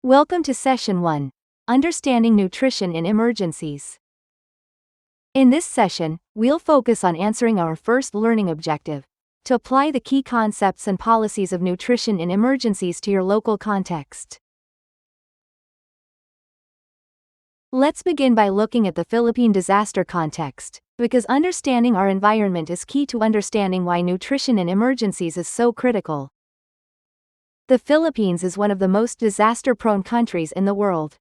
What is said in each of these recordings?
Welcome to Session 1, Understanding Nutrition in Emergencies. In this session, we'll focus on answering our first learning objective, to apply the key concepts and policies of nutrition in emergencies to your local context. Let's begin by looking at the Philippine disaster context, because understanding our environment is key to understanding why nutrition in emergencies is so critical. The Philippines is one of the most disaster-prone countries in the world.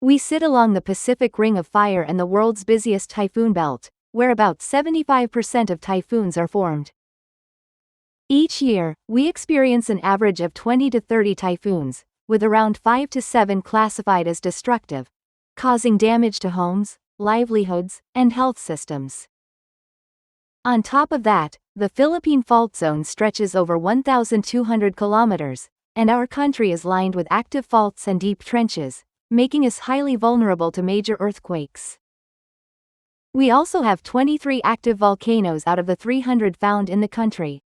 We sit along the Pacific Ring of Fire and the world's busiest typhoon belt, where about 75% of typhoons are formed. Each year, we experience an average of 20 to 30 typhoons, with around 5 to 7 classified as destructive, causing damage to homes, livelihoods, and health systems. On top of that, the Philippine fault zone stretches over 1,200 kilometers, and our country is lined with active faults and deep trenches, making us highly vulnerable to major earthquakes. We also have 23 active volcanoes out of the 300 found in the country.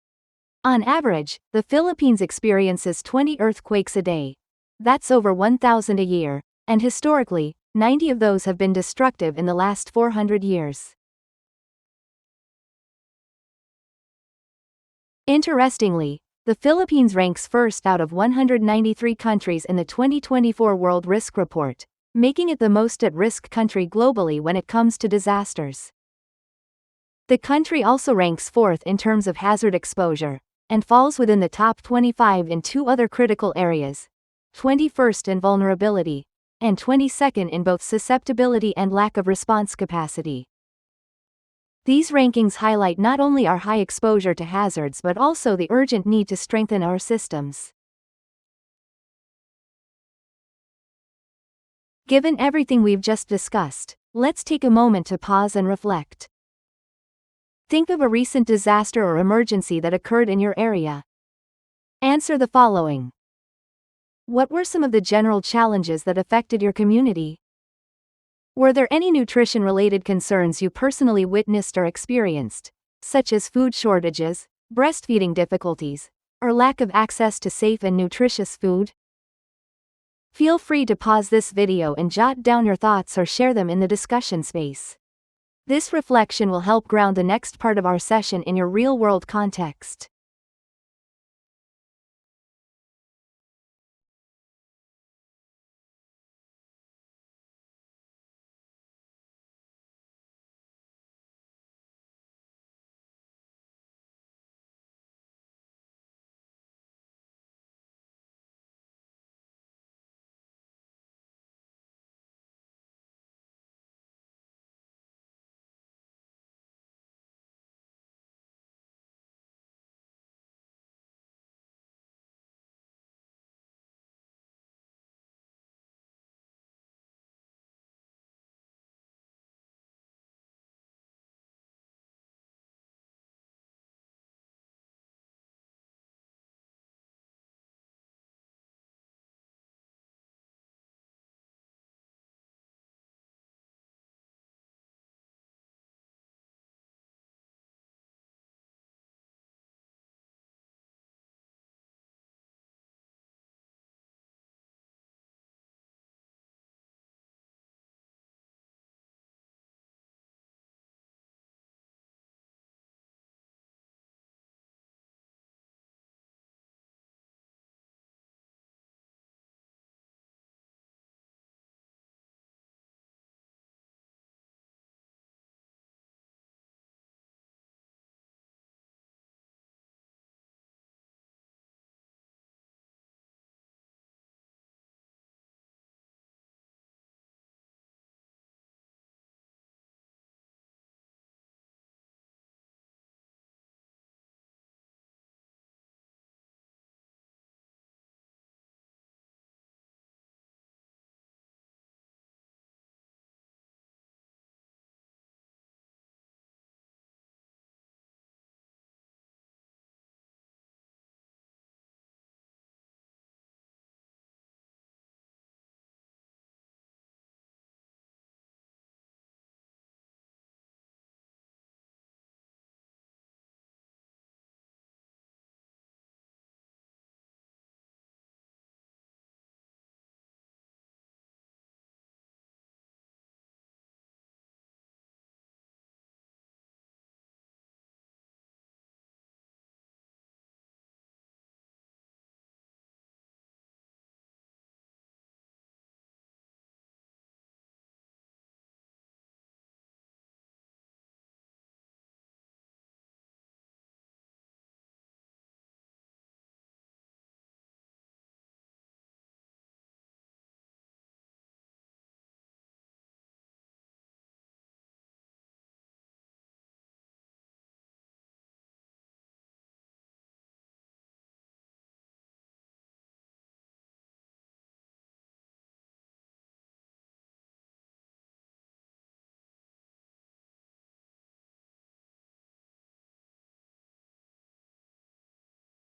On average, the Philippines experiences 20 earthquakes a day. That's over 1,000 a year, and historically, 90 of those have been destructive in the last 400 years. Interestingly, the Philippines ranks first out of 193 countries in the 2024 World Risk Report, making it the most at-risk country globally when it comes to disasters. The country also ranks fourth in terms of hazard exposure, and falls within the top 25 in two other critical areas, 21st in vulnerability, and 22nd in both susceptibility and lack of response capacity. These rankings highlight not only our high exposure to hazards but also the urgent need to strengthen our systems. Given everything we've just discussed, let's take a moment to pause and reflect. Think of a recent disaster or emergency that occurred in your area. Answer the following. What were some of the general challenges that affected your community? Were there any nutrition-related concerns you personally witnessed or experienced, such as food shortages, breastfeeding difficulties, or lack of access to safe and nutritious food? Feel free to pause this video and jot down your thoughts or share them in the discussion space. This reflection will help ground the next part of our session in your real-world context.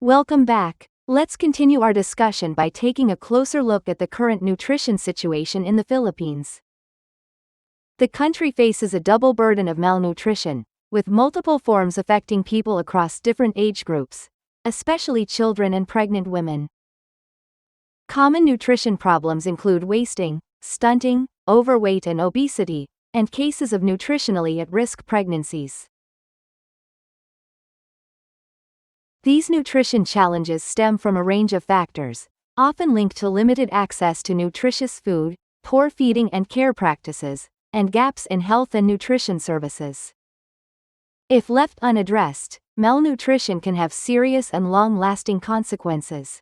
Welcome back. Let's continue our discussion by taking a closer look at the current nutrition situation in the Philippines. The country faces a double burden of malnutrition, with multiple forms affecting people across different age groups, especially children and pregnant women. Common nutrition problems include wasting, stunting, overweight and obesity, and cases of nutritionally at-risk pregnancies. These nutrition challenges stem from a range of factors, often linked to limited access to nutritious food, poor feeding and care practices, and gaps in health and nutrition services. If left unaddressed, malnutrition can have serious and long-lasting consequences.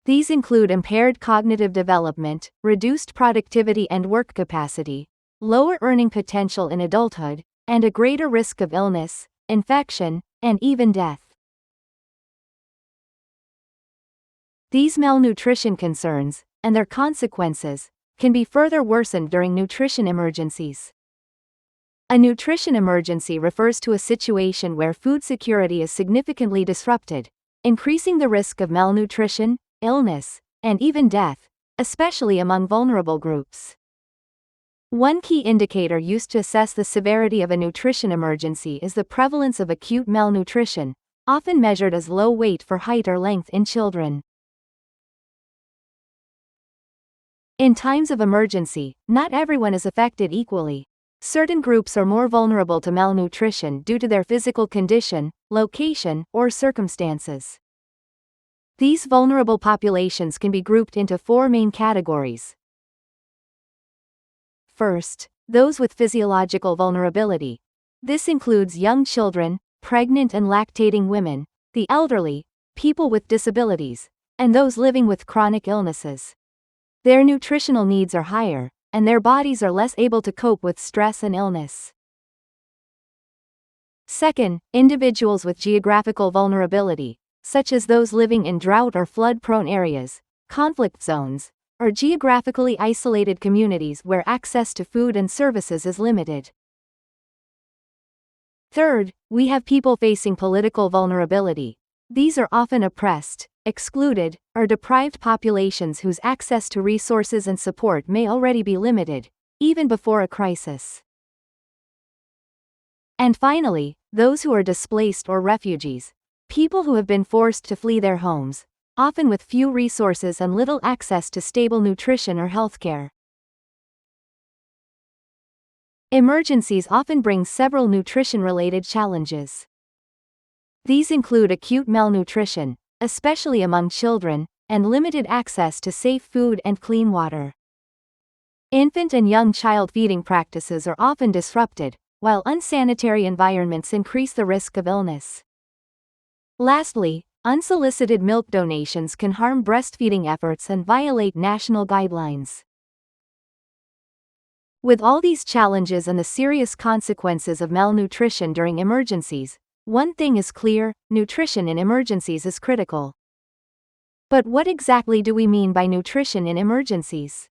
These include impaired cognitive development, reduced productivity and work capacity, lower earning potential in adulthood, and a greater risk of illness, infection, and even death. These malnutrition concerns, and their consequences, can be further worsened during nutrition emergencies. A nutrition emergency refers to a situation where food security is significantly disrupted, increasing the risk of malnutrition, illness, and even death, especially among vulnerable groups. One key indicator used to assess the severity of a nutrition emergency is the prevalence of acute malnutrition, often measured as low weight for height or length in children. In times of emergency, not everyone is affected equally. Certain groups are more vulnerable to malnutrition due to their physical condition, location, or circumstances. These vulnerable populations can be grouped into four main categories. First, those with physiological vulnerability. This includes young children, pregnant and lactating women, the elderly, people with disabilities, and those living with chronic illnesses. Their nutritional needs are higher, and their bodies are less able to cope with stress and illness. Second, individuals with geographical vulnerability, such as those living in drought or flood-prone areas, conflict zones, or geographically isolated communities where access to food and services is limited. Third, we have people facing political vulnerability. These are often oppressed, excluded, or deprived populations whose access to resources and support may already be limited, even before a crisis. And finally, those who are displaced or refugees, people who have been forced to flee their homes, often with few resources and little access to stable nutrition or healthcare. Emergencies often bring several nutrition-related challenges. These include acute malnutrition, especially among children, and limited access to safe food and clean water. Infant and young child feeding practices are often disrupted, while unsanitary environments increase the risk of illness. Lastly, unsolicited milk donations can harm breastfeeding efforts and violate national guidelines. With all these challenges and the serious consequences of malnutrition during emergencies, one thing is clear: nutrition in emergencies is critical. But what exactly do we mean by nutrition in emergencies?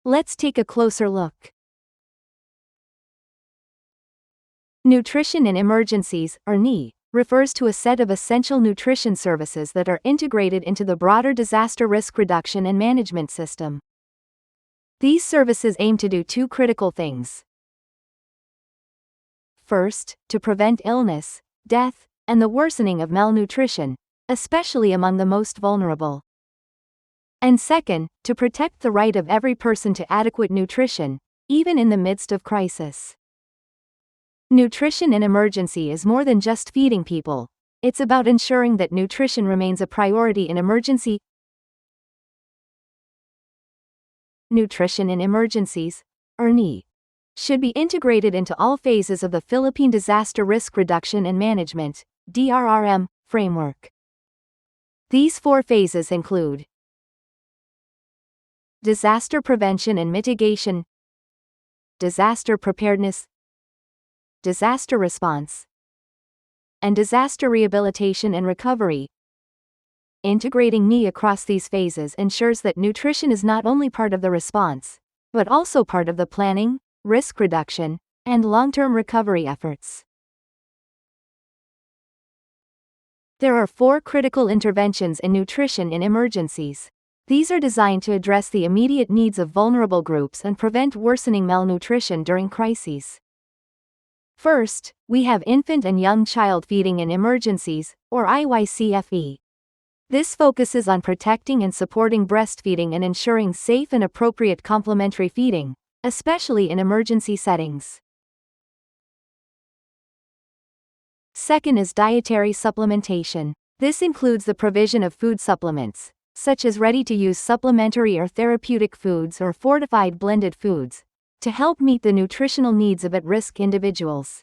Let's take a closer look. Nutrition in emergencies, or NE, refers to a set of essential nutrition services that are integrated into the broader disaster risk reduction and management system. These services aim to do two critical things. First, to prevent illness, death, and the worsening of malnutrition, especially among the most vulnerable. And second, to protect the right of every person to adequate nutrition, even in the midst of crisis. Nutrition in emergency is more than just feeding people. It's about ensuring that nutrition remains a priority in emergency. Nutrition in emergencies, or NE, should be integrated into all phases of the Philippine Disaster Risk Reduction and Management (DRRM) framework. These four phases include disaster prevention and mitigation, disaster preparedness, disaster response, and disaster rehabilitation and recovery. Integrating NE across these phases ensures that nutrition is not only part of the response, but also part of the planning, risk reduction, and long-term recovery efforts. There are 4 critical interventions in nutrition in emergencies. These are designed to address the immediate needs of vulnerable groups and prevent worsening malnutrition during crises. First, we have infant and young child feeding in emergencies, or IYCFE. This focuses on protecting and supporting breastfeeding and ensuring safe and appropriate complementary feeding, especially in emergency settings. Second is dietary supplementation. This includes the provision of food supplements, such as ready-to-use supplementary or therapeutic foods or fortified blended foods, to help meet the nutritional needs of at-risk individuals.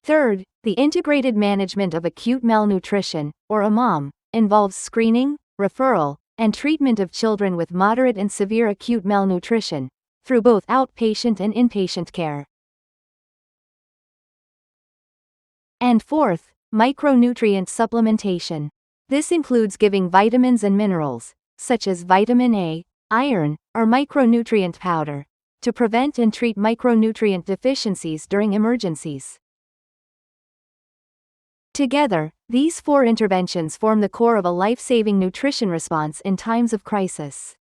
Third, the integrated management of acute malnutrition, or AMAM, involves screening, referral, and treatment of children with moderate and severe acute malnutrition, through both outpatient and inpatient care. And fourth, micronutrient supplementation. This includes giving vitamins and minerals, such as vitamin A, iron, or micronutrient powder, to prevent and treat micronutrient deficiencies during emergencies. Together, these 4 interventions form the core of a life-saving nutrition response in times of crisis.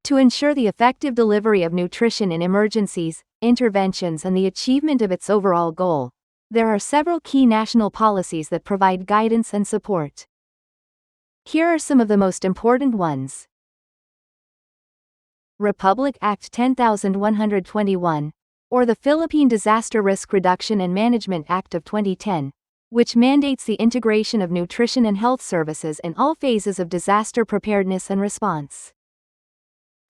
To ensure the effective delivery of nutrition in emergencies, interventions, and the achievement of its overall goal, there are several key national policies that provide guidance and support. Here are some of the most important ones. Republic Act 10121, or the Philippine Disaster Risk Reduction and Management Act of 2010, which mandates the integration of nutrition and health services in all phases of disaster preparedness and response.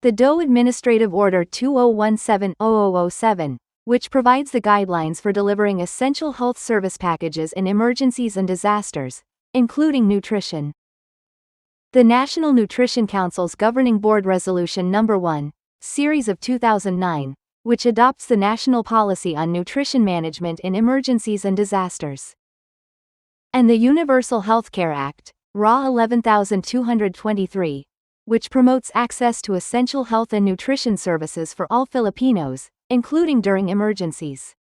The DOE Administrative Order 2017-0007, which provides the guidelines for delivering essential health service packages in emergencies and disasters, including nutrition. The National Nutrition Council's Governing Board Resolution No. 1, Series of 2009, which adopts the national policy on nutrition management in emergencies and disasters. And the Universal Healthcare Act, RA 11223, which promotes access to essential health and nutrition services for all Filipinos, including during emergencies.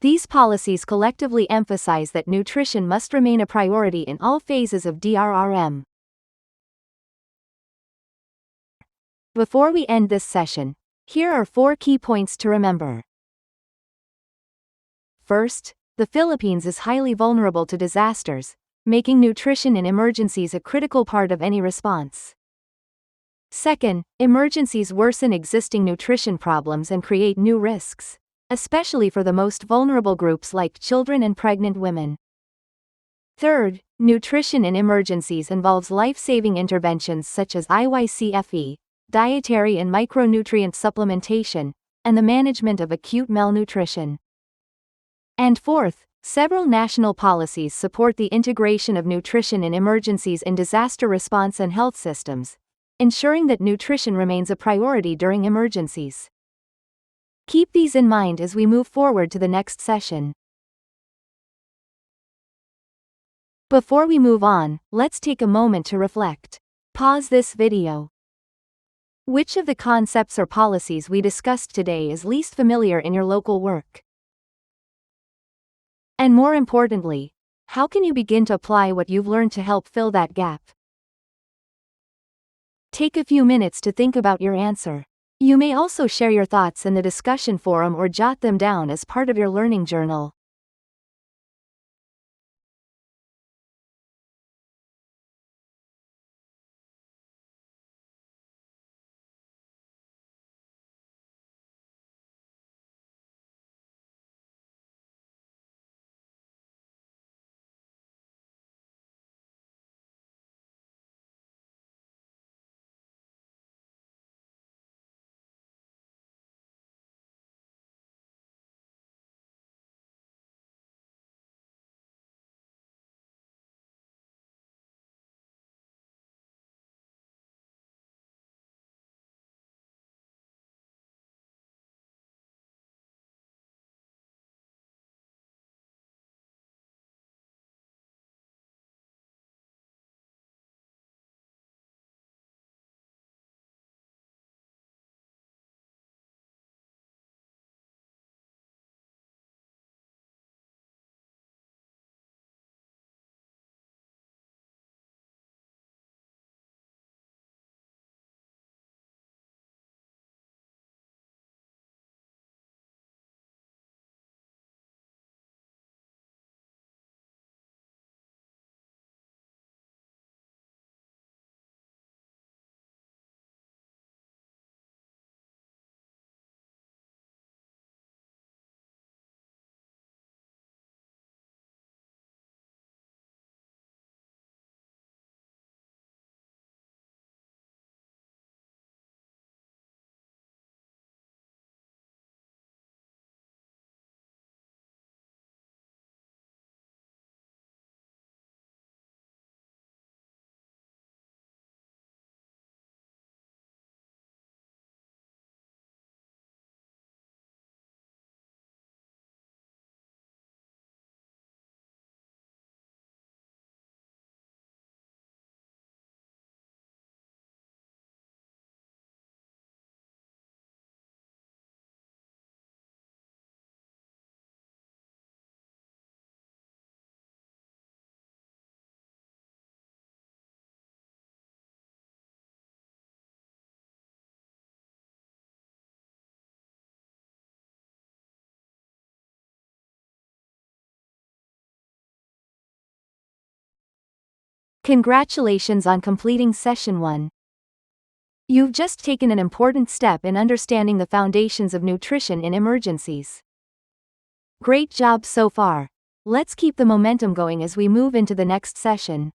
These policies collectively emphasize that nutrition must remain a priority in all phases of DRRM. Before we end this session, here are 4 key points to remember. First, the Philippines is highly vulnerable to disasters, making nutrition in emergencies a critical part of any response. Second, emergencies worsen existing nutrition problems and create new risks, especially for the most vulnerable groups like children and pregnant women. Third, nutrition in emergencies involves life-saving interventions such as IYCFE, dietary and micronutrient supplementation, and the management of acute malnutrition. And fourth, several national policies support the integration of nutrition in emergencies in disaster response and health systems, ensuring that nutrition remains a priority during emergencies. Keep these in mind as we move forward to the next session. Before we move on, let's take a moment to reflect. Pause this video. Which of the concepts or policies we discussed today is least familiar in your local work? And more importantly, how can you begin to apply what you've learned to help fill that gap? Take a few minutes to think about your answer. You may also share your thoughts in the discussion forum or jot them down as part of your learning journal. Congratulations on completing Session 1. You've just taken an important step in understanding the foundations of nutrition in emergencies. Great job so far. Let's keep the momentum going as we move into the next session.